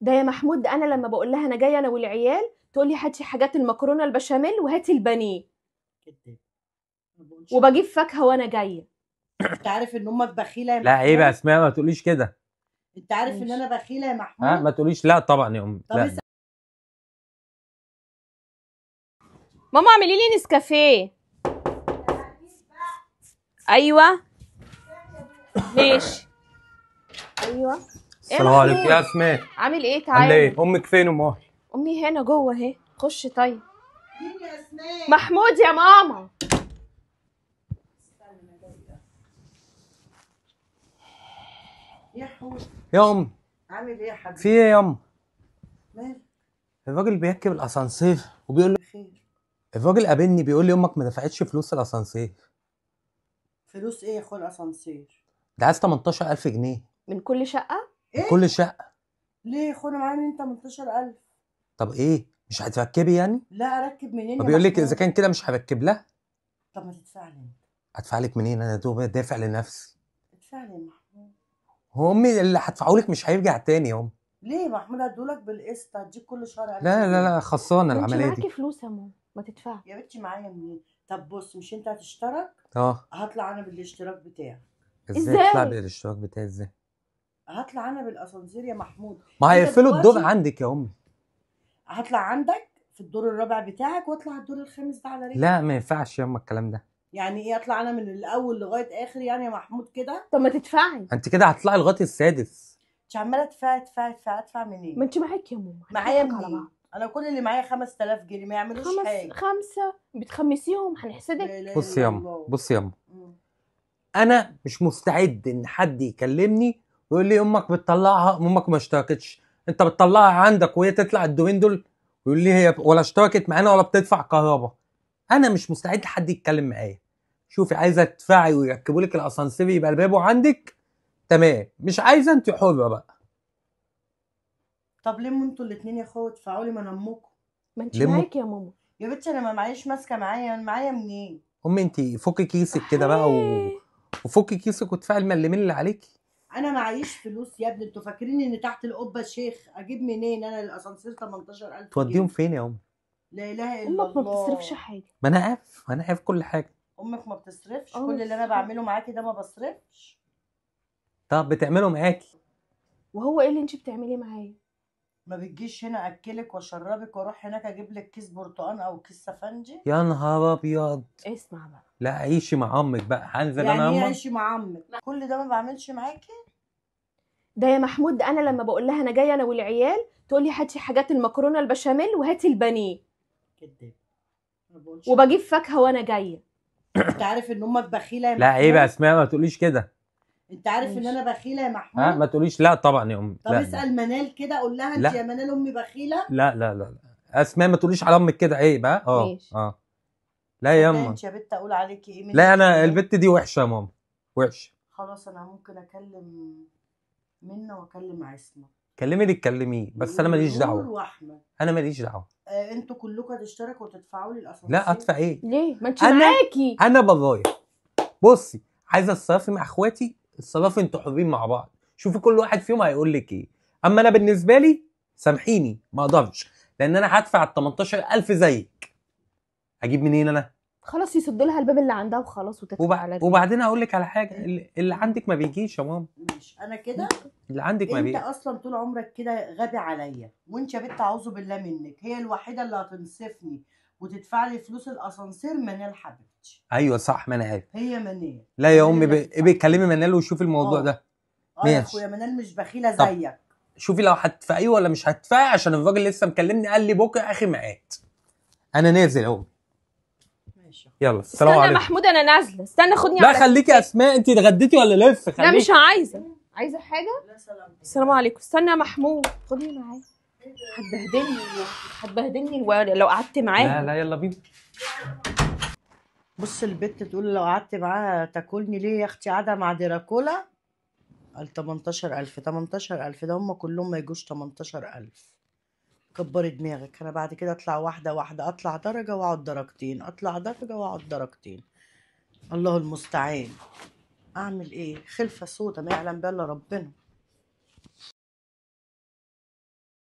ده يا محمود، انا لما بقول لها انا جايه انا والعيال تقول لي هاتي حاجات المكرونه البشاميل وهاتي البانيه. كداب. ما بقولش وبجيب فاكهه وانا جايه. انت عارف ان امك بخيله يا لا محمود؟ عيب يا اسماء، ما تقوليش كده. انت عارف ان ماشي. انا بخيله يا محمود؟ ها ما تقوليش لا طبعا يا امي. طب لا اسال. ماما اعملي لي نسكافيه. ايوه ماشي. ايوه. السلام محمود؟ عليكم يا اسماء. عامل ايه؟ عامله تعالى. ايه؟ امك فين امال؟ امي هنا جوه اهي، خش. طيب مين يا اسماء؟ محمود يا ماما. يا حوت. يا امي عامل ايه يا حبيبي؟ في ايه يا امي؟ مالك؟ الراجل بيركب الاسانسير وبيقول لي بخير. الراجل قابلني بيقول لي امك ما دفعتش فلوس الاسانسير. فلوس ايه يا اخو الاسانسير؟ ده عايز 18000 جنيه من كل شقه؟ ايه؟ كل شقه. ليه يا اخو؟ انا معايا من 18000. طب ايه مش هتركبي يعني؟ لا اركب منين ما يا بيقول لك محمود؟ اذا كان كده مش هركب لها. طب ما تدفع لي انت. هدفع لك منين؟ انا دوب دافع لنفسي. ادفع لي يا محمود. هو امي اللي هدفعه لك مش هيرجع تاني يا امي. ليه يا محمود؟ هدولك بالقسط، هديك كل شهر 1000 لا جنيه. لا لا خلصانه ما انت العمليه معاكي دي. فلوس يا ماما، ما تدفعي. يا بنتي معايا منين؟ طب بص، مش انت هتشترك؟ اه هطلع انا بالاشتراك بتاعي. ازاي تطلع بالاشتراك بتاعي ازاي؟ هطلع انا بالاسانسير يا محمود. ما انت هيقفلوا الدور دلوقتي عندك يا امي. هطلع عندك في الدور الرابع بتاعك واطلع الدور الخامس ده على رجلي. لا ما ينفعش يا امي الكلام ده. يعني ايه اطلع انا من الاول لغايه اخر يعني يا محمود كده؟ طب ما تدفعي. انت كده هتطلعي لغايه السادس. انت عماله ادفع منين؟ ما انت معاكي يا ماما، معايا هنحسبك على منين؟ بعض. انا كل اللي معايا 5000 جنيه ما يعملوش حاجه. خمسة بتخمسيهم لا هنحسدك. اله بص الا يا الله. بص يا مم. انا مش مستعد ان حد يكلمني ويقول لي امك بتطلعها، امك ما اشتركتش. انت بتطلعها عندك وهي تطلع الدورين دول ويقول لي هي ولا اشتركت معانا ولا بتدفع كهرباء. انا مش مستعد حد يتكلم معايا. شوفي عايزه تدفعي ويركبوا لك الاسانسير يبقى الباب عندك تمام، مش عايزه انت حره بقى. طب لموا انتوا الاثنين يا اخويا ادفعوا لي من امكم. ما انت لموا. معاكي يا ماما. يا بنتي انا ما معيش ماسكه معايا، انا معايا منين؟ امي انت فكي كيسك كده بقى وفكي كيسك وادفعي الملمين اللي عليكي. انا معيش فلوس يا ابني، انتوا فاكرين ان تحت القبه شيخ؟ اجيب منين انا الاسانسير 18000 توديهم جنيه؟ فين يا امي؟ لا اله الا امك ما الله. بتصرفش حاجه. ما انا عارف كل حاجه. امك ما بتصرفش؟ ما كل اللي انا بتصرفش. بعمله معاكي ده ما بصرفش. طب بتعملوا معاكي. وهو ايه اللي انت بتعمليه معايا؟ ما بتجيش هنا اكلك واشربك واروح هناك اجيب لك كيس برتقان او كيس سفنجي؟ يا نهار ابيض. اسمع بقى. لا عيشي مع امك بقى، هنزل يعني انا ايه امك. عيشي مع عمك؟ كل ده ما بعملش معاكي؟ ده يا محمود، انا لما بقول لها انا جايه انا والعيال تقول لي هاتي حاجات المكرونه البشاميل وهاتي البانيه. كداب. ما بقولش. وبجيب فاكهه وانا جايه. انت عارف ان امك بخيله يا لا محمود؟ عيب يا اسماء، ما تقوليش كده. انت عارف ان ماشي. انا بخيله يا محمود؟ ها ما تقوليش لا طبعا يا امي. طب لا اسال منال كده، قول لها انت لا. يا منال امي بخيله؟ لا اسماء ما تقوليش على امك كده، عيب. ها ماشي. لا يا صدقني اما. انت يا بت اقول عليكي ايه؟ لا انا منك البت دي وحشه يا ماما، وحشه. خلاص انا ممكن اكلم منة واكلم عصمه. كلمي اللي تكلميه بس انا ماليش ونور دعوه. واحمد. انا ماليش دعوه. انتوا كلكم هتشتركوا وتدفعوا لي الاسانسير؟ لا ادفع ايه؟ ليه؟ ما انت انا معاكي. انا بابايا. بصي عايزه تتصرفي مع اخواتي اتصرفي انتوا حرين مع بعض، شوفي كل واحد فيهم هيقول لك ايه. اما انا بالنسبه لي سامحيني ما اقدرش، لان انا هدفع ال 18000 زيك. اجيب منين انا؟ خلاص يسد لها الباب اللي عندها وخلاص وتدفع على رجلها. وبعدين هقول لك على حاجه، اللي عندك ما بيجيش يا ماما. ماشي انا كده. اللي عندك ما انت بيجي. اصلا طول عمرك كده غبي عليا، وانت يا بنت اعوذ بالله منك، هي الوحيده اللي هتنصفني وتدفع لي فلوس الاسانسير منال حبيبتي. ايوه صح ما انا عارف. هي منال. لا يا منال امي اللي هتدفع. بيكلمي منال وشوفي الموضوع ده. يا ماشي. اخويا منال مش بخيله طب زيك. شوفي لو هتدفعيه ولا مش هتدفعي، عشان الراجل لسه مكلمني قال لي بكره اخر ميعاد. انا نازل اهو. ماشي. يلا السلام استنى يا عليكم. محمود انا نازله، استنى خدني لا على خليكي يا اسماء، انت اتغديتي ولا لسه؟ لا مش خليكي. عايزه. عايزه حاجه؟ لا سلام. السلام عليكم. استنى يا محمود خدني معايا. هتبهدلني لو قعدت معاها. لا يلا بينا. بص البت تقول لو قعدت معاها تاكلني ليه يا اختي؟ قاعده مع دراكولا. قال 18000. 18000 ده هم كلهم ما يجوش 18000. كبري دماغك. انا بعد كده اطلع واحده واحده، اطلع درجه واقعد درجتين، اطلع درجه واقعد درجتين. الله المستعان. اعمل ايه؟ خلفه سودا ما يعلم بها الا ربنا.